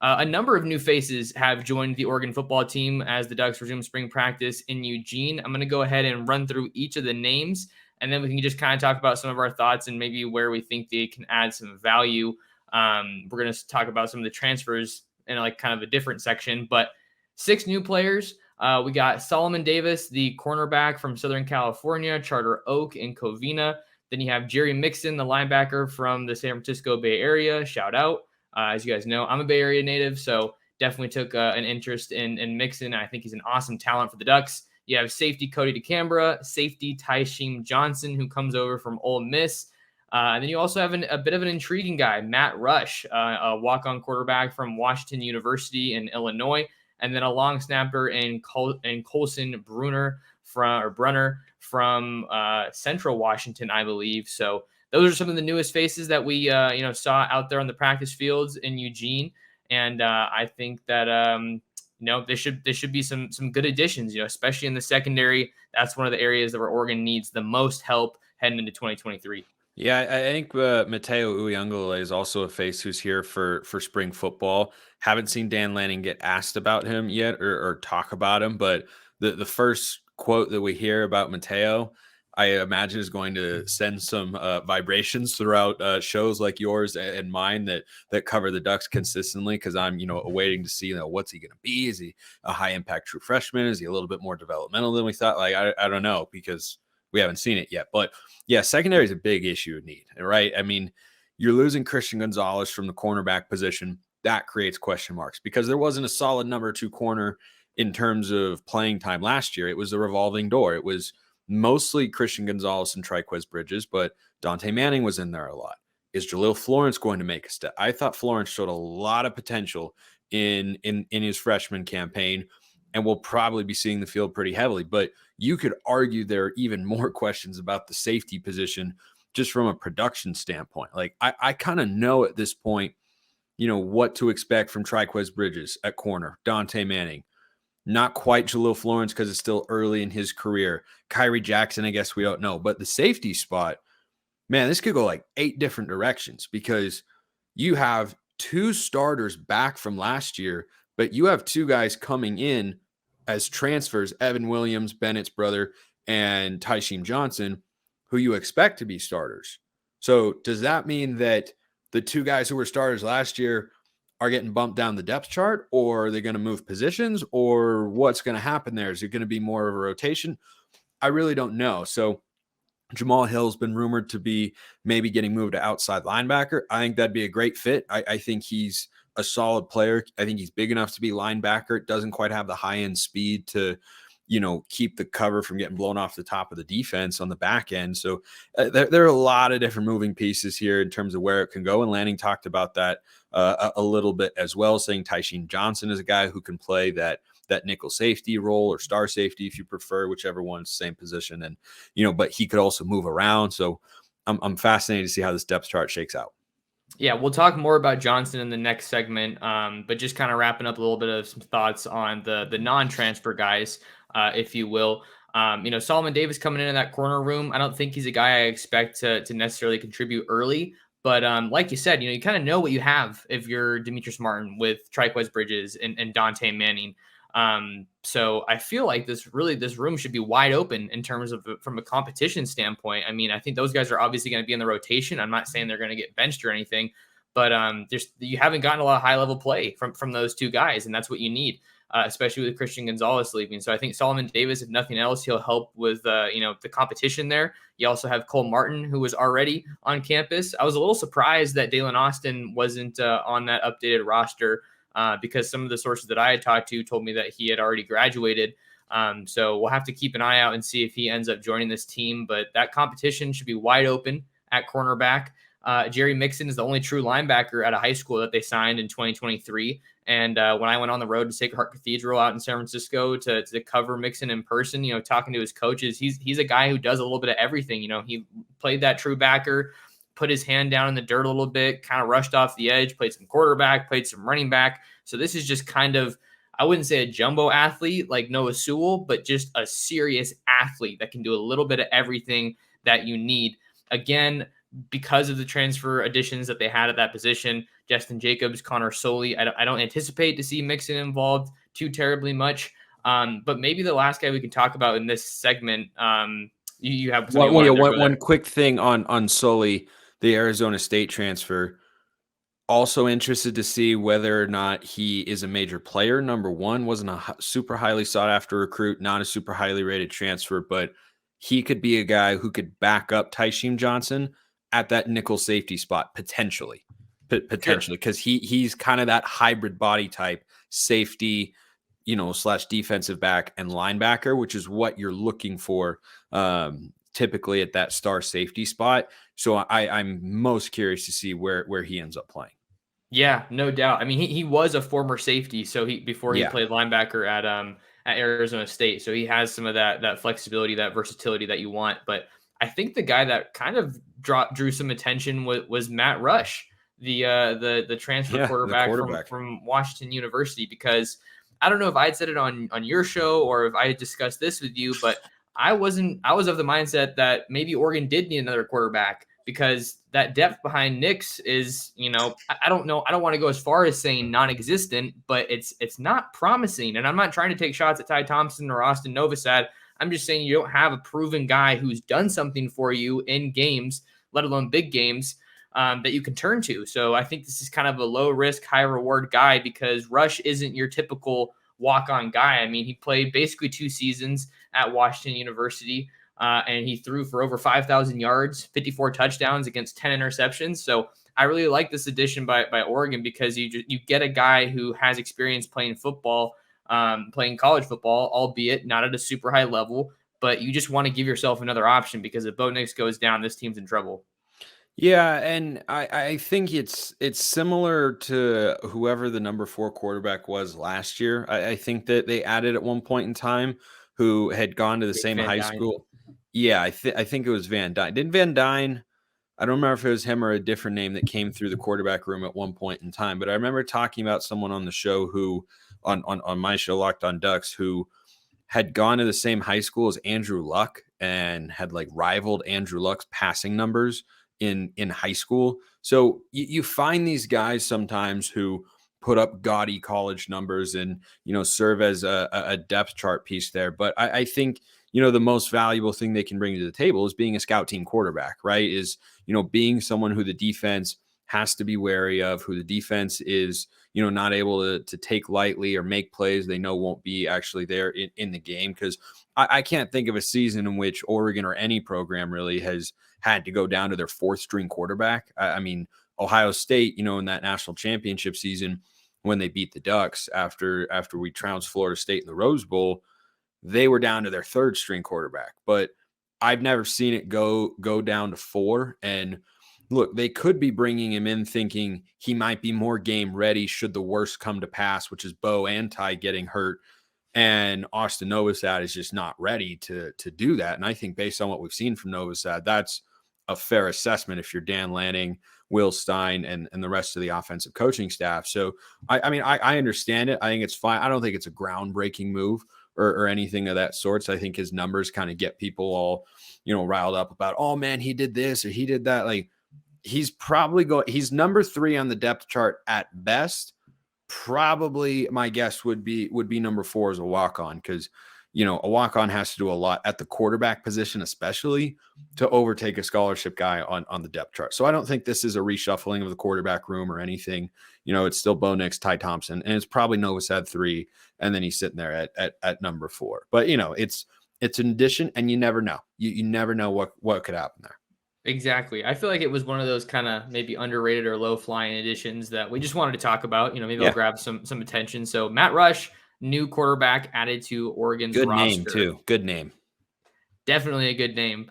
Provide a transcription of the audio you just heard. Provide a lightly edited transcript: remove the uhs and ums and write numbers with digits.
A number of new faces have joined the Oregon football team as the Ducks resume spring practice in Eugene. I'm going to go ahead and run through each of the names, and then we can just kind of talk about some of our thoughts and maybe where we think they can add some value. We're going to talk about some of the transfers in like kind of a different section, but 6 new players. We got Solomon Davis, the cornerback from Southern California, Charter Oak in Covina. Then you have Jerry Mixon, the linebacker from the San Francisco Bay Area. Shout out. As you guys know, I'm a Bay Area native, so definitely took an interest in Mixon. I think he's an awesome talent for the Ducks. You have safety Cody DeCambra, safety Tyshim Johnson, who comes over from Ole Miss. And then you also have a bit of an intriguing guy, Matt Rush, a walk-on quarterback from Washington University in Illinois, and then a long snapper in Colson Brunner from Central Washington, I believe. So those are some of the newest faces that we saw out there on the practice fields in Eugene, and I think that there should be some good additions, especially in the secondary. That's one of the areas where Oregon needs the most help heading into 2023. Yeah, I think Mateo Uyunglele is also a face who's here for spring football. Haven't seen Dan Lanning get asked about him yet or talk about him, but the first quote that we hear about Mateo, I imagine, is going to send some vibrations throughout shows like yours and mine that cover the Ducks consistently, because I'm awaiting to see what's he going to be. Is he a high impact true freshman? Is he a little bit more developmental than we thought? Like I don't know, because we haven't seen it yet, but yeah, secondary is a big issue of need, right? I mean, you're losing Christian Gonzalez from the cornerback position. That creates question marks because there wasn't a solid number 2 corner in terms of playing time last year. It was a revolving door. It was mostly Christian Gonzalez and Triquez Bridges, but Dante Manning was in there a lot. Is Jaleel Florence going to make a step? I thought Florence showed a lot of potential in his freshman campaign, and we'll probably be seeing the field pretty heavily. But you could argue there are even more questions about the safety position just from a production standpoint. Like I kind of know at this point, what to expect from Triquez Bridges at corner, Dante Manning. Not quite Jaleel Florence because it's still early in his career. Kyrie Jackson, I guess we don't know. But the safety spot, man, this could go like 8 different directions because you have 2 starters back from last year, but you have 2 guys coming in as transfers, Evan Williams, Bennett's brother, and Tyshim Johnson, who you expect to be starters. So does that mean that the 2 guys who were starters last year are getting bumped down the depth chart, or are they going to move positions, or what's going to happen there? Is it going to be more of a rotation? I really don't know. So Jamal Hill's been rumored to be maybe getting moved to outside linebacker. I think that'd be a great fit. I think he's a solid player. I think he's big enough to be linebacker. Doesn't quite have the high-end speed to, keep the cover from getting blown off the top of the defense on the back end. So there are a lot of different moving pieces here in terms of where it can go. And Lanning talked about that a little bit as well, saying Tyshim Johnson is a guy who can play that nickel safety role or star safety, if you prefer, whichever one's the same position. And, but he could also move around. So I'm fascinated to see how this depth chart shakes out. Yeah, we'll talk more about Johnson in the next segment, but just kind of wrapping up a little bit of some thoughts on the non-transfer guys, if you will. Solomon Davis coming in that corner room, I don't think he's a guy I expect to necessarily contribute early. But like you said, you kind of know what you have if you're Demetrius Martin with Triquez Bridges and Dante Manning. So I feel like this room should be wide open in terms of from a competition standpoint. I mean, I think those guys are obviously going to be in the rotation. I'm not saying they're going to get benched or anything, but you haven't gotten a lot of high level play from those 2 guys, and that's what you need, especially with Christian Gonzalez leaving. So I think Solomon Davis, if nothing else, he'll help with the competition there. You also have Cole Martin, who was already on campus. I was a little surprised that Dalen Austin wasn't on that updated roster. Because some of the sources that I had talked to told me that he had already graduated. So we'll have to keep an eye out and see if he ends up joining this team. But that competition should be wide open at cornerback. Jerry Mixon is the only true linebacker at a high school that they signed in 2023. And when I went on the road to Sacred Heart Cathedral out in San Francisco to cover Mixon in person, talking to his coaches, he's a guy who does a little bit of everything. He played that true backer, put his hand down in the dirt a little bit, kind of rushed off the edge, played some quarterback, played some running back. So this is just kind of, I wouldn't say a jumbo athlete like Noah Sewell, but just a serious athlete that can do a little bit of everything that you need. Again, because of the transfer additions that they had at that position. Justin Jacobs, Connor Soley. I don't anticipate to see Mixon involved too terribly much. But maybe the last guy we can talk about in this segment, you have something you want to one quick thing on Sully, the Arizona State transfer. Also interested to see whether or not he is a major player. Number one, wasn't a super highly sought after recruit, not a super highly rated transfer, but he could be a guy who could back up Tysheem Johnson at that nickel safety spot potentially, because he's kind of that hybrid body type, safety, / defensive back and linebacker, which is what you're looking for typically at that star safety spot. So I'm most curious to see where he ends up playing. Yeah, no doubt. I mean, he was a former safety, so before he played linebacker at Arizona State, so he has some of that flexibility, that versatility that you want. But I think the guy that kind of drew some attention was Matt Rush, the transfer quarterback from Washington University, because I don't know if I'd said it on your show or if I had discussed this with you, but I was of the mindset that maybe Oregon did need another quarterback, because that depth behind Nix is, I don't know. I don't want to go as far as saying non-existent, but it's not promising. And I'm not trying to take shots at Ty Thompson or Austin Novosad. I'm just saying you don't have a proven guy who's done something for you in games, let alone big games, that you can turn to. So I think this is kind of a low risk, high reward guy, because Rush isn't your typical walk-on guy. I mean, he played basically 2 seasons at Washington University. And he threw for over 5,000 yards, 54 touchdowns against 10 interceptions. So I really like this addition by Oregon, because you get a guy who has experience playing football, playing college football, albeit not at a super high level, but you just want to give yourself another option, because if Bo Nix goes down, this team's in trouble. Yeah, and I think it's similar to whoever the number 4 quarterback was last year. I think that they added at one point in time who had gone to the same high school. Yeah, I think it was Van Dyne. Didn't Van Dyne? I don't remember if it was him or a different name that came through the quarterback room at one point in time. But I remember talking about someone on the show who, on my show, Locked on Ducks, who had gone to the same high school as Andrew Luck and had like rivaled Andrew Luck's passing numbers in high school. So you find these guys sometimes who put up gaudy college numbers and, serve as a depth chart piece there. But I think, the most valuable thing they can bring to the table is being a scout team quarterback, right? Is, being someone who the defense has to be wary of, who the defense is, not able to take lightly or make plays they know won't be actually there in the game. Because I can't think of a season in which Oregon or any program really has had to go down to their 4th string quarterback. I mean, Ohio State, in that national championship season when they beat the Ducks after we trounced Florida State in the Rose Bowl, they were down to their 3rd string quarterback. But I've never seen it go down to 4. And look, they could be bringing him in thinking he might be more game ready should the worst come to pass, which is Bo and Ty getting hurt. And Austin Novosad is just not ready to do that. And I think based on what we've seen from Novosad, that's a fair assessment if you're Dan Lanning, Will Stein, and the rest of the offensive coaching staff. So, I understand it. I think it's fine. I don't think it's a groundbreaking move or anything of that sort. So I think his numbers kind of get people all, riled up about, oh man, he did this or he did that. Like, he's he's number 3 on the depth chart at best. Probably my guess would be number 4 as a walk-on, because a walk-on has to do a lot at the quarterback position, especially to overtake a scholarship guy on the depth chart. So I don't think this is a reshuffling of the quarterback room or anything. It's still Bo Nix, Ty Thompson, and it's probably Novosad 3, and then he's sitting there at number 4. But it's an addition, and you never know. You never know what could happen there. Exactly. I feel like it was one of those kind of maybe underrated or low flying additions that we just wanted to talk about. Maybe I'll grab some attention. So Matt Rush, new quarterback added to Oregon's roster. Good name too. Good name. Definitely a good name.